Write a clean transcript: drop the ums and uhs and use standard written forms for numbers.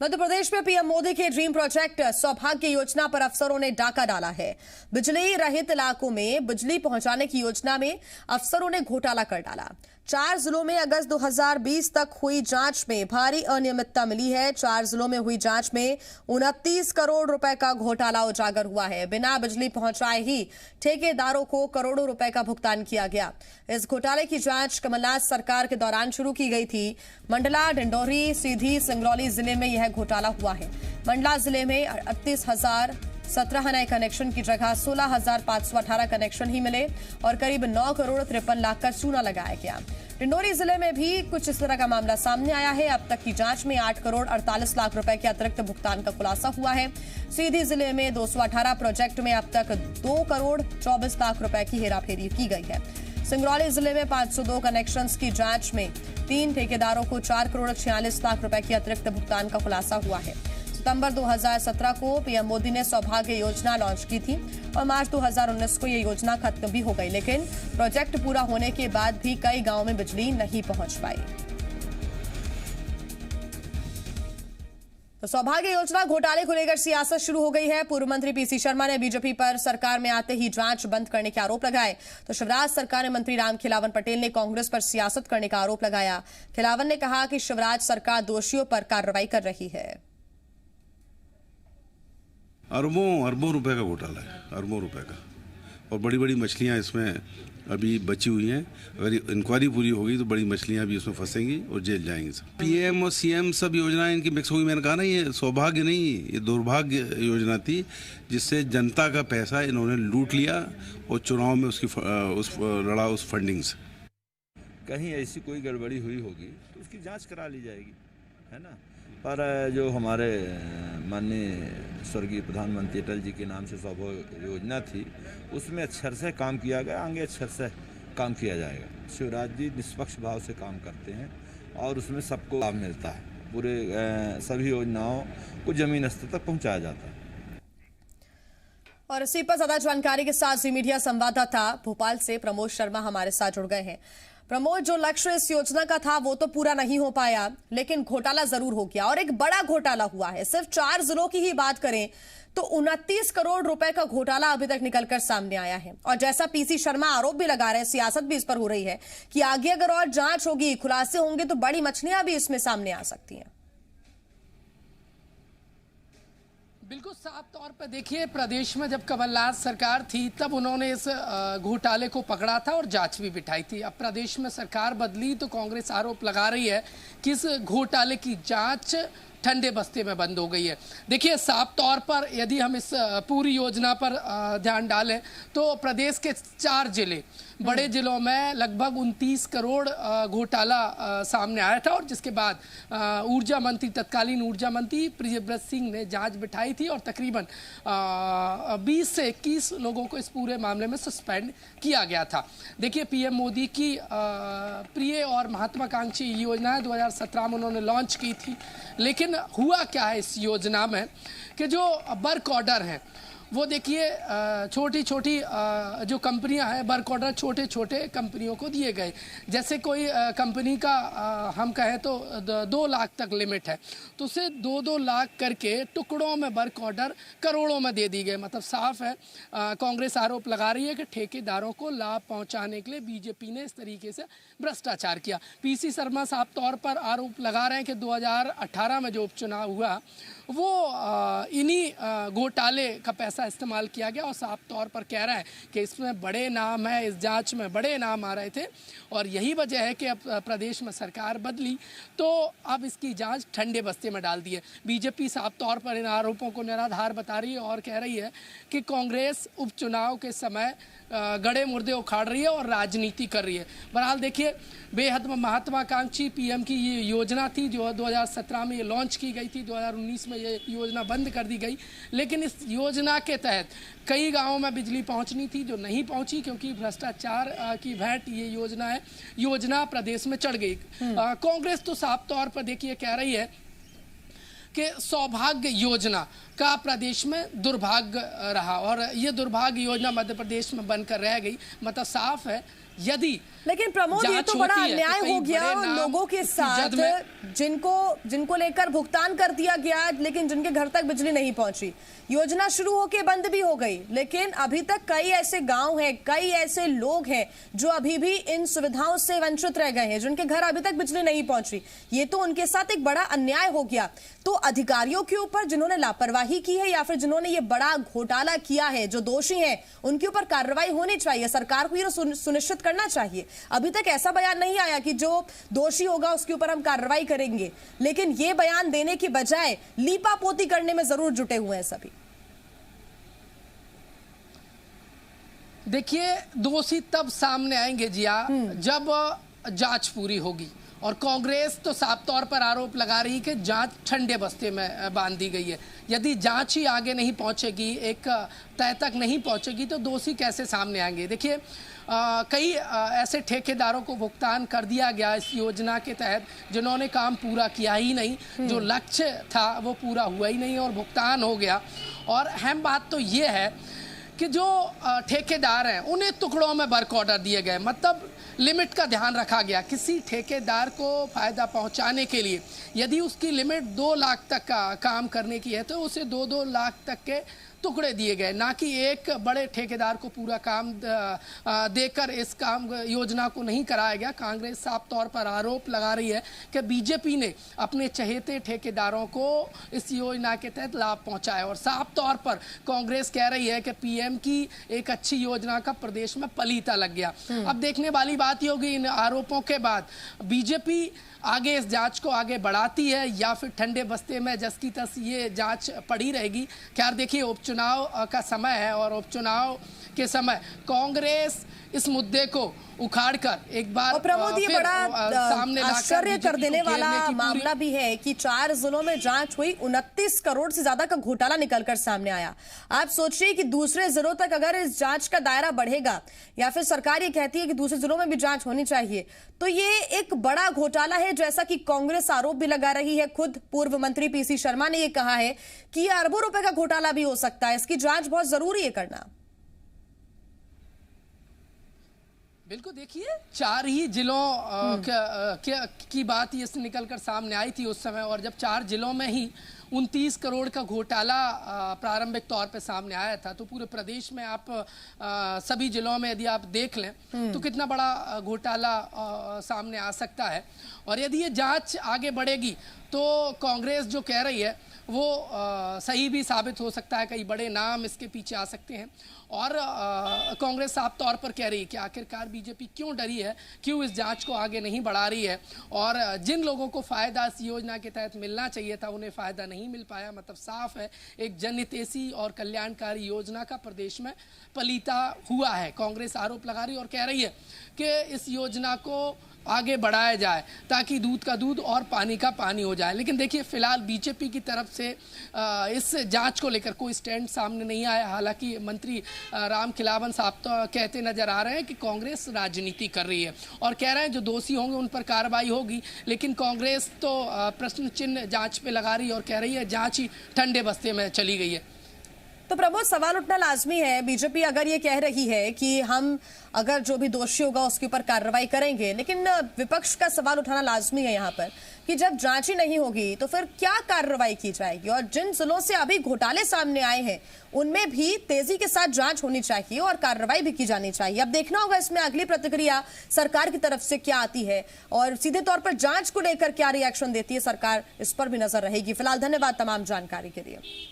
मध्य प्रदेश में पीएम मोदी के dream project सौभाग्य योजना पर अफसरों ने डाका डाला है। बिजली रहित इलाकों में बिजली पहुंचाने की योजना में अफसरों ने घोटाला कर डाला। 4 जिलों में अगस्त 2020 तक हुई जांच में भारी अनियमितता मिली है। 4 जिलों में हुई जांच में 29 करोड़ रुपए का घोटाला उजागर हुआ है। बिना बिजली पहुंचाए ही ठेकेदारों को करोड़ों रुपए का भुगतान किया गया। इस घोटाले की जांच कमलनाथ सरकार के दौरान शुरू की गई थी। मंडला, डिंडोरी, सीधी, सिंगरौली जिले में यह घोटाला हुआ है। मंडला जिले में 38,017 नए कनेक्शन की जगह 16,518 कनेक्शन ही मिले और करीब 9 करोड़ 53 लाख का चूना लगाया गया। डिंडोरी जिले में भी कुछ इस तरह का मामला सामने आया है। अब तक की जांच में 8 करोड़ 48 लाख रुपए के अतिरिक्त भुगतान का खुलासा हुआ है। सीधी जिले में 218 प्रोजेक्ट में अब तक 2 करोड़ 24 लाख रुपए की हेराफेरी की गई है। सिंगरौली जिले में 502 कनेक्शंस की जांच में 3 ठेकेदारों को 4 करोड़ 46 लाख रुपए की अतिरिक्त भुगतान का खुलासा हुआ है। सितंबर 2017 को पीएम मोदी ने सौभाग्य योजना लॉन्च की थी और मार्च 2019 को यह योजना खत्म भी हो गई, लेकिन प्रोजेक्ट पूरा होने के बाद भी कई गांवों में बिजली नहीं पहुंच पाई। तो सौभाग्य योजना घोटाले को लेकर सियासत शुरू हो गई है। पूर्व मंत्री पीसी शर्मा ने बीजेपी पर सरकार में आते ही जांच बंद करने के आरोप लगाए, तो शिवराज सरकार ने मंत्री रामखेलावन पटेल ने कांग्रेस पर सियासत करने का आरोप लगाया। खिलावन ने कहा कि शिवराज सरकार दोषियों पर कार्रवाई कर रही है। अरबों रुपए का घोटाला है, अरबों रुपए का, और बड़ी बड़ी मछलियां इसमें अभी बची हुई हैं। अगर इंक्वायरी पूरी होगी तो बड़ी मछलियां भी इसमें फंसेंगी और जेल जाएंगी सब। पीएम और सीएम सब योजनाएं इनकी मिक्स होगी। मैंने कहा ना, ये सौभाग्य नहीं, ये दुर्भाग्य योजना थी, जिससे जनता का पैसा इन्होंने लूट लिया और चुनाव में लड़ा उस फंडिंग से। कहीं ऐसी कोई गड़बड़ी हुई होगी तो उसकी जाँच करा ली जाएगी, है ना। पर जो हमारे माननीय स्वर्गीय प्रधानमंत्री अटल जी के नाम से सौभाग्य योजना थी, उसमें अक्षर से काम किया गया, आगे अक्षर से काम किया जाएगा। शिवराज जी निष्पक्ष भाव से काम करते हैं और उसमें सबको लाभ मिलता है। पूरे सभी योजनाओं को जमीन स्तर तक पहुंचाया जाता है। और इसी पर ज्यादा जानकारी के साथ जी मीडिया संवाददाता भोपाल से प्रमोद शर्मा हमारे साथ जुड़ गए हैं। प्रमोद, जो लक्ष्य इस योजना का था वो तो पूरा नहीं हो पाया, लेकिन घोटाला जरूर हो गया और एक बड़ा घोटाला हुआ है। सिर्फ 4 जिलों की ही बात करें तो 29 करोड़ रुपए का घोटाला अभी तक निकलकर सामने आया है। और जैसा पीसी शर्मा आरोप भी लगा रहे हैं, सियासत भी इस पर हो रही है कि आगे अगर और जांच होगी, खुलासे होंगे तो बड़ी मछलियां भी इसमें सामने आ सकती हैं। बिल्कुल साफ तौर पर देखिए, प्रदेश में जब कमलनाथ सरकार थी तब उन्होंने इस घोटाले को पकड़ा था और जांच भी बिठाई थी। अब प्रदेश में सरकार बदली तो कांग्रेस आरोप लगा रही है कि इस घोटाले की जांच ठंडे बस्ते में बंद हो गई है। देखिए, साफ तौर पर यदि हम इस पूरी योजना पर ध्यान डालें तो प्रदेश के 4 जिले, बड़े जिलों में लगभग 29 करोड़ घोटाला सामने आया था और जिसके बाद ऊर्जा मंत्री, तत्कालीन ऊर्जा मंत्री प्रियव्रत सिंह ने जांच बिठाई थी और तकरीबन 20 से 21 लोगों को इस पूरे मामले में सस्पेंड किया गया था। देखिए, पीएम मोदी की प्रिय और महत्वाकांक्षी योजना है, 2017 में उन्होंने लॉन्च की थी, लेकिन हुआ क्या है इस योजना में कि जो वर्क ऑर्डर हैं वो देखिए छोटी छोटी जो कंपनियां हैं, वर्क ऑर्डर छोटे छोटे कंपनियों को दिए गए। जैसे कोई कंपनी का हम कहें तो 2 लाख तक लिमिट है, तो उसे 2-2 लाख करके टुकड़ों में वर्क ऑर्डर करोड़ों में दे दी गए। मतलब साफ है, कांग्रेस आरोप लगा रही है कि ठेकेदारों को लाभ पहुंचाने के लिए बीजेपी ने इस तरीके से भ्रष्टाचार किया। पीसी शर्मा साफ तौर पर आरोप लगा रहे हैं कि 2018 में जो उपचुनाव हुआ वो इन्हीं घोटाले का पैसा इस्तेमाल किया गया और साफ तौर पर कह रहा है कि इसमें बड़े नाम है, इस जांच में बड़े नाम आ रहे थे और यही वजह है कि अब प्रदेश में सरकार बदली तो अब इसकी जांच ठंडे बस्ते में डाल दी है। बीजेपी साफ तौर पर इन आरोपों को निराधार बता रही है और कह रही है कि कांग्रेस उपचुनाव के समय गड़े मुर्दे उखाड़ रही है और राजनीति कर रही है। बहरहाल देखिए, बेहद महत्वाकांक्षी पीएम की ये योजना थी जो 2017 में ये लॉन्च की गई थी, 2019 में ये योजना बंद कर दी गई, लेकिन इस योजना के तहत कई गांवों में बिजली पहुंचनी थी जो नहीं पहुंची क्योंकि भ्रष्टाचार की भेंट ये योजना है, योजना प्रदेश में चढ़ गई। कांग्रेस तो साफ तौर पर देखिए कह रही है कि सौभाग्य योजना का प्रदेश में दुर्भाग्य रहा और ये दुर्भाग्य योजना मध्य प्रदेश में बनकर रह गई। मतलब साफ है यदि लेकिन प्रमोद, ये जांच तो बड़ा होती है, अन्याय तो हो कई गया बड़े उन नाम लोगों के की साथ जद में जिनको लेकर भुगतान कर दिया गया, लेकिन जिनके घर तक बिजली नहीं पहुंची। योजना शुरू होके बंद भी हो गई, लेकिन अभी तक कई ऐसे गांव हैं, कई ऐसे लोग हैं जो अभी भी इन सुविधाओं से वंचित रह गए हैं, जिनके घर अभी तक बिजली नहीं पहुंची। ये तो उनके साथ एक बड़ा अन्याय हो गया। तो अधिकारियों के ऊपर जिन्होंने लापरवाही की है या फिर जिन्होंने ये बड़ा घोटाला किया है, जो दोषी हैं, उनके ऊपर कार्रवाई होनी चाहिए। सरकार को ये सुनिश्चित करना चाहिए। अभी तक ऐसा बयान नहीं आया कि जो दोषी होगा उसके ऊपर हम कार्रवाई करेंगे, लेकिन ये बयान देने की बजाय लीपापोती करने में जरूर जुटे हुए हैं सभी। देखिए, दोषी तब सामने आएंगे जिया जब जांच पूरी होगी। और कांग्रेस तो साफ तौर पर आरोप लगा रही कि जांच ठंडे बस्ते में बांध दी गई है। यदि जांच ही आगे नहीं पहुंचेगी, एक तय तक नहीं पहुंचेगी, तो दोषी कैसे सामने आएंगे। देखिए, कई ऐसे ठेकेदारों को भुगतान कर दिया गया इस योजना के तहत जिन्होंने काम पूरा किया ही नहीं, जो लक्ष्य था वो पूरा हुआ ही नहीं और भुगतान हो गया। और अहम बात तो ये है कि जो ठेकेदार हैं उन्हें टुकड़ों में वर्क ऑर्डर दिए गए, मतलब लिमिट का ध्यान रखा गया। किसी ठेकेदार को फ़ायदा पहुंचाने के लिए यदि उसकी लिमिट 2 लाख तक का काम करने की है तो उसे 2-2 लाख तक के टुकड़े दिए गए, ना कि एक बड़े ठेकेदार को पूरा काम देकर इस काम योजना को नहीं कराया गया। कांग्रेस साफ तौर पर आरोप लगा रही है कि बीजेपी ने अपने चहेते ठेकेदारों को इस योजना के तहत लाभ पहुंचाया और साफ तौर पर कांग्रेस कह रही है कि पीएम की एक अच्छी योजना का प्रदेश में पलीता लग गया। अब देखने वाली बात ये होगी इन आरोपों के बाद बीजेपी आगे इस जांच को आगे बढ़ाती है या फिर ठंडे बस्ते में जस की तस ये जांच पड़ी रहेगी। खैर देखिए, उपचुनाव का समय है और उपचुनाव के समय कांग्रेस इस मुद्दे को उखाड़कर एक बार और प्रमोद, ये बड़ा सामने आश्चर्य कर देने वाला मामला भी है कि 4 जिलों में जांच हुई, 29 करोड़ से ज्यादा का घोटाला निकलकर सामने आया। आप सोचिए कि दूसरे जिलों तक अगर इस जांच का दायरा बढ़ेगा या फिर सरकार ये कहती है कि दूसरे जिलों में भी जांच होनी चाहिए, तो ये एक बड़ा घोटाला है, जैसा कि कांग्रेस आरोप भी लगा रही है। खुद पूर्व मंत्री पीसी शर्मा ने यह कहा है कि यह अरबों रुपए का घोटाला भी हो सकता है। इसकी जांच बहुत जरूरी है करना। बिल्कुल, देखिए 4 ही जिलों की बात ये निकलकर सामने आई थी उस समय, और जब 4 जिलों में ही 29 करोड़ का घोटाला प्रारंभिक तौर पे सामने आया था, तो पूरे प्रदेश में आप सभी जिलों में यदि आप देख लें तो कितना बड़ा घोटाला सामने आ सकता है। और यदि ये जांच आगे बढ़ेगी तो कांग्रेस जो कह रही है वो सही भी साबित हो सकता है। कई बड़े नाम इसके पीछे आ सकते हैं और कांग्रेस साफ तौर पर कह रही है कि आखिरकार बीजेपी क्यों डरी है, क्यों इस जांच को आगे नहीं बढ़ा रही है, और जिन लोगों को फ़ायदा इस योजना के तहत मिलना चाहिए था उन्हें फ़ायदा नहीं मिल पाया। मतलब साफ है, एक जनहितैषी और कल्याणकारी योजना का प्रदेश में पलीता हुआ है। कांग्रेस आरोप लगा रही है और कह रही है कि इस योजना को आगे बढ़ाया जाए ताकि दूध का दूध और पानी का पानी हो जाए। लेकिन देखिए, फिलहाल बीजेपी की तरफ से इस जांच को लेकर कोई स्टैंड सामने नहीं आया। हालांकि मंत्री राम खिलावन साहब तो कहते नजर आ रहे हैं कि कांग्रेस राजनीति कर रही है और कह रहे हैं जो दोषी होंगे उन पर कार्रवाई होगी, लेकिन कांग्रेस तो प्रश्न चिन्ह जांच पे लगा रही है और कह रही है जांच ही ठंडे बस्ते में चली गई है। तो प्रमोद, सवाल उठना लाजमी है। बीजेपी अगर ये कह रही है कि हम अगर जो भी दोषी होगा उसके ऊपर कार्रवाई करेंगे, लेकिन विपक्ष का सवाल उठाना लाजमी है यहाँ पर कि जब जांच ही नहीं होगी तो फिर क्या कार्रवाई की जाएगी। और जिन जिलों से अभी घोटाले सामने आए हैं उनमें भी तेजी के साथ जांच होनी चाहिए और कार्रवाई भी की जानी चाहिए। अब देखना होगा इसमें अगली प्रतिक्रिया सरकार की तरफ से क्या आती है और सीधे तौर पर जांच को लेकर क्या रिएक्शन देती है सरकार, इस पर भी नजर रहेगी। फिलहाल धन्यवाद तमाम जानकारी के लिए।